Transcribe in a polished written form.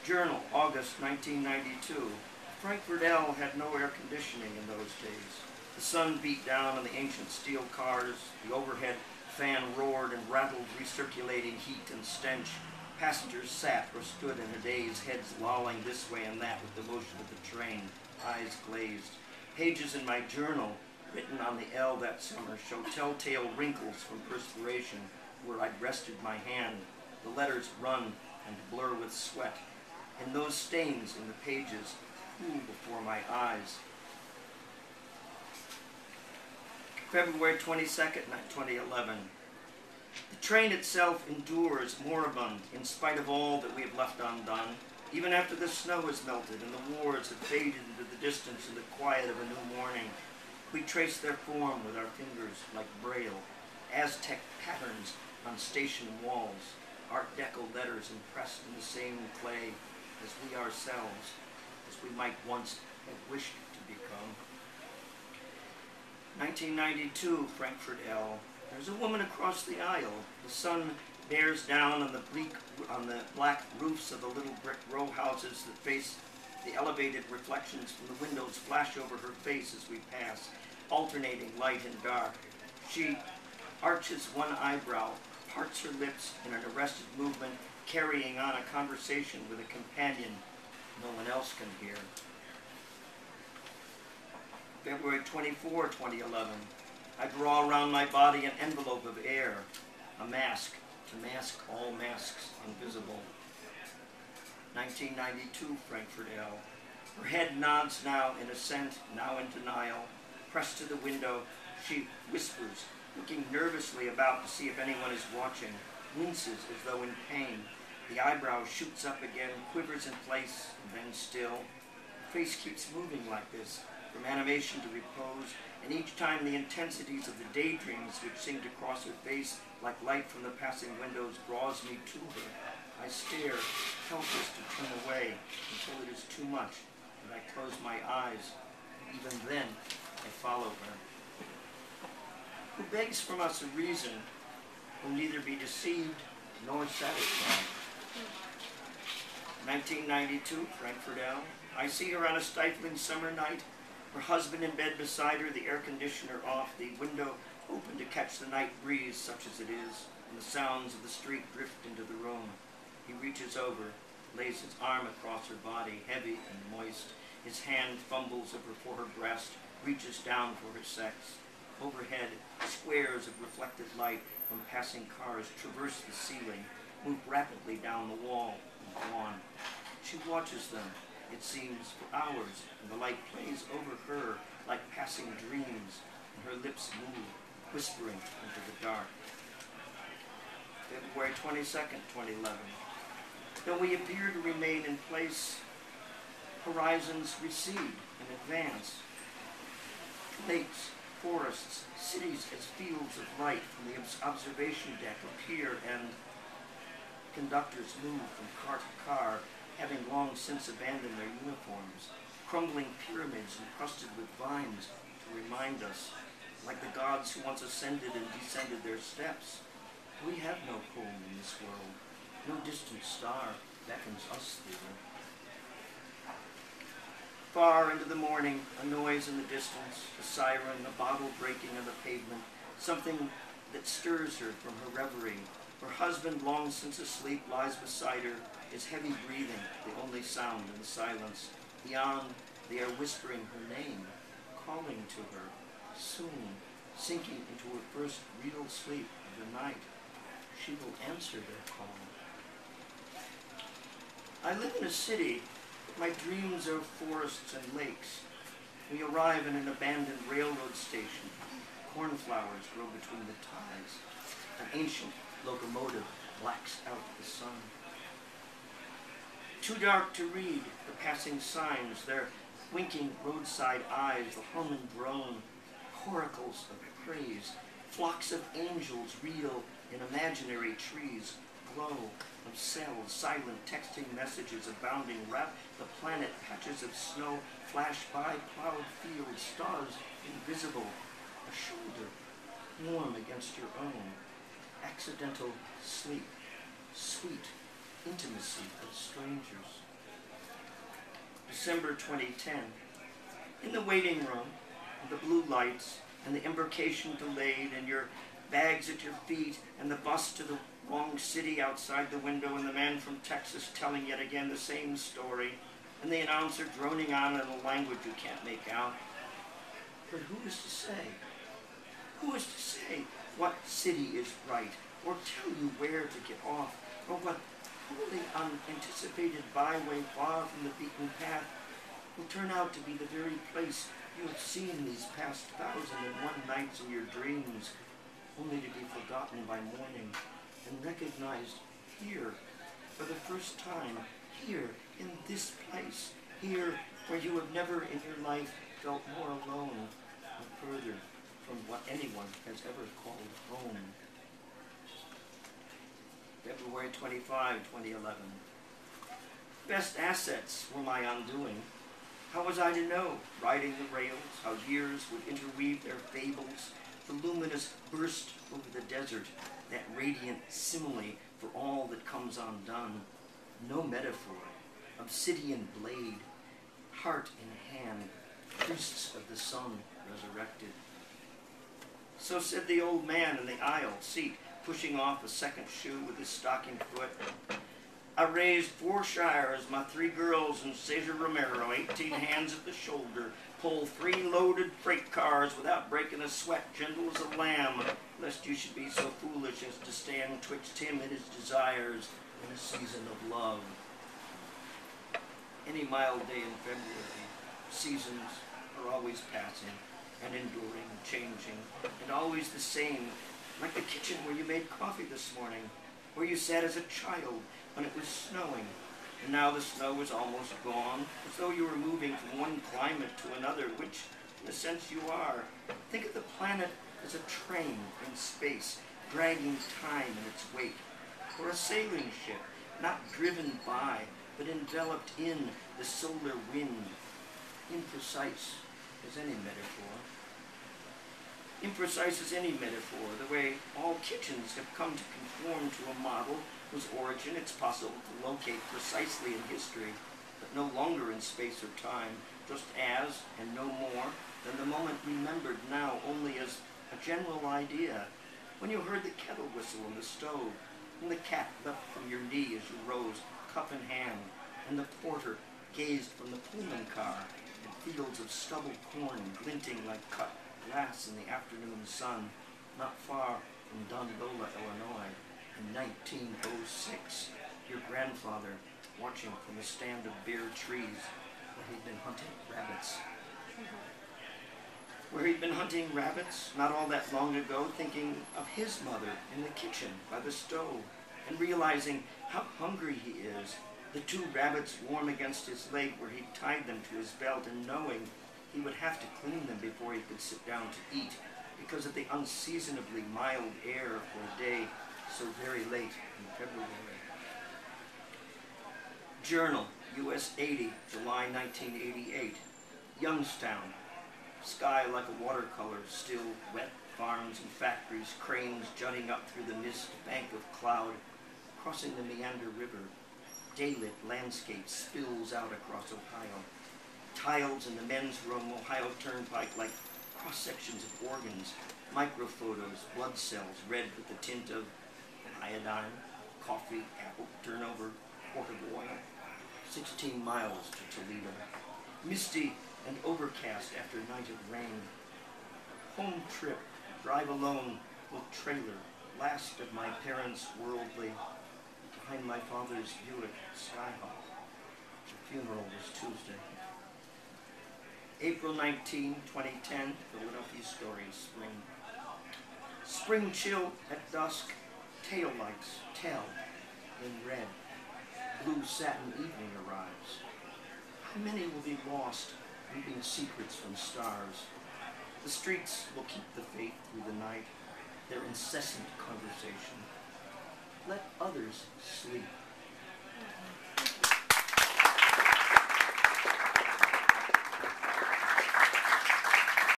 Journal, August 1992. Frankfurt L had no air conditioning in those days. The sun beat down on the ancient steel cars. The overhead fan roared and rattled, recirculating heat and stench. Passengers sat or stood in a daze, heads lolling this way and that with the motion of the train, eyes glazed. Pages in my journal, written on the L that summer, show telltale wrinkles from perspiration where I'd rested my hand. The letters run and blur with sweat, and those stains in the pages cool before my eyes. February 22nd, 2011. The train itself endures moribund in spite of all that we have left undone. Even after the snow has melted and the wars have faded into the distance in the quiet of a new morning, we trace their form with our fingers like braille, Aztec patterns on station walls, Art Deco letters impressed in the same clay as we ourselves, as we might once have wished to become. 1992, Frankfurt L. There's a woman across the aisle. The sun bears down on the black roofs of the little brick row houses that face the elevated reflections from the windows flash over her face as we pass, alternating light and dark. She arches one eyebrow, parts her lips in an arrested movement, carrying on a conversation with a companion no one else can hear. February 24, 2011. I draw around my body an envelope of air, a mask to mask all masks invisible. 1992, Frankfurt L. Her head nods now in assent, now in denial. Pressed to the window, she whispers, looking nervously about to see if anyone is watching, winces as though in pain. The eyebrow shoots up again, quivers in place, and then still. Her face keeps moving like this, from animation to repose, and each time the intensities of the daydreams which seem to cross her face like light from the passing windows draws me to her. I stare, helpless to turn away until it is too much, and I close my eyes. Even then, I follow her. Who begs from us a reason will neither be deceived nor satisfied. 1992, Frankfurt L. I see her on a stifling summer night, her husband in bed beside her, the air conditioner off, the window open to catch the night breeze such as it is, and the sounds of the street drift into the room. He reaches over, lays his arm across her body, heavy and moist. His hand fumbles over for her breast, reaches down for her sex. Overhead, squares of reflected light from passing cars traverse the ceiling, move rapidly down the wall and go on. She watches them, it seems, for hours, and the light plays over her like passing dreams, and her lips move, whispering into the dark. February 22nd, 2011. Though we appear to remain in place, horizons recede and advance. Lakes, forests, cities as fields of light from the observation deck appear, and conductors move from car to car, having long since abandoned their uniforms, crumbling pyramids encrusted with vines to remind us, like the gods who once ascended and descended their steps, we have no home in this world. No distant star beckons us thither. Far into the morning, a noise in the distance, a siren, a bottle breaking on the pavement, something that stirs her from her reverie. Her husband, long since asleep, lies beside her, his heavy breathing, the only sound in the silence. Beyond, they are whispering her name, calling to her, soon, sinking into her first real sleep of the night. She will answer their call. I live in a city. My dreams are forests and lakes. We arrive in an abandoned railroad station. Cornflowers grow between the ties. An ancient locomotive blacks out the sun. Too dark to read the passing signs, their winking roadside eyes, the hum and drone, coracles of praise, flocks of angels reel in imaginary trees, glow of cells, silent texting messages abounding, wrap the planet, patches of snow flash by, plowed fields, stars invisible, a shoulder warm against your own, accidental sleep, sweet intimacy of strangers. December 2010. In the waiting room, the blue lights, and the embarkation delayed, and your bags at your feet, and the bus to the wrong city outside the window, and the man from Texas telling yet again the same story, and the announcer droning on in a language you can't make out. But who is to say? Who is to say what city is right, or tell you where to get off, or what wholly unanticipated byway far from the beaten path will turn out to be the very place you have seen these past 1,001 nights in your dreams, only to be forgotten by morning and recognized here for the first time, here in this place, here where you have never in your life felt more alone and further from what anyone has ever called home. February 25, 2011. Best assets were my undoing. How was I to know, riding the rails, how years would interweave their fables, the luminous burst over the desert, that radiant simile for all that comes undone, no metaphor, obsidian blade, heart in hand, priests of the sun resurrected. So said the old man in the aisle seat, pushing off a second shoe with his stocking foot. I raised 4 shires, my 3 girls and Cesar Romero, 18 hands at the shoulder, pull 3 loaded freight cars without breaking a sweat, gentle as a lamb, lest you should be so foolish as to stand twixt him and his desires in a season of love. Any mild day in February, seasons are always passing and enduring, changing, and always the same, like the kitchen where you made coffee this morning, where you sat as a child when it was snowing, and now the snow is almost gone, as though you were moving from one climate to another, which, in a sense, you are. Think of the planet as a train in space, dragging time in its wake, or a sailing ship, not driven by, but enveloped in the solar wind, imprecise as any metaphor. Imprecise as any metaphor, the way all kitchens have come to conform to a model whose origin it's possible to locate precisely in history, but no longer in space or time, just as, and no more, than the moment remembered now only as a general idea, when you heard the kettle whistle in the stove, and the cat leapt from your knee as you rose, cup in hand, and the porter gazed from the Pullman car at fields of stubbled corn glinting like cut glass in the afternoon sun, not far from Dongola, Illinois, in 1906, your grandfather watching from a stand of bare trees where he'd been hunting rabbits. Where he'd been hunting rabbits not all that long ago, thinking of his mother in the kitchen by the stove, and realizing how hungry he is, the 2 rabbits warm against his leg where he'd tied them to his belt, and knowing he would have to clean them before he could sit down to eat because of the unseasonably mild air for a day so very late in February. Journal, US 80, July 1988. Youngstown. Sky like a watercolor, still wet, farms and factories, cranes jutting up through the mist bank of cloud, crossing the Meander River. Daylit landscape spills out across Ohio. Tiles in the men's room, Ohio Turnpike, like cross-sections of organs, microphotos, blood cells, red with the tint of iodine, coffee, apple turnover, quart of oil. 16 miles to Toledo. Misty and overcast after a night of rain. Home trip, drive alone, with trailer, last of my parents' worldly, behind my father's Buick Skyhawk. The funeral was Tuesday. April 19, 2010, Philadelphia Stories, Spring. Spring chill at dusk, taillights tell in red. Blue satin evening arrives. How many will be lost, leaving secrets from stars? The streets will keep the faith through the night, their incessant conversation. Let others sleep.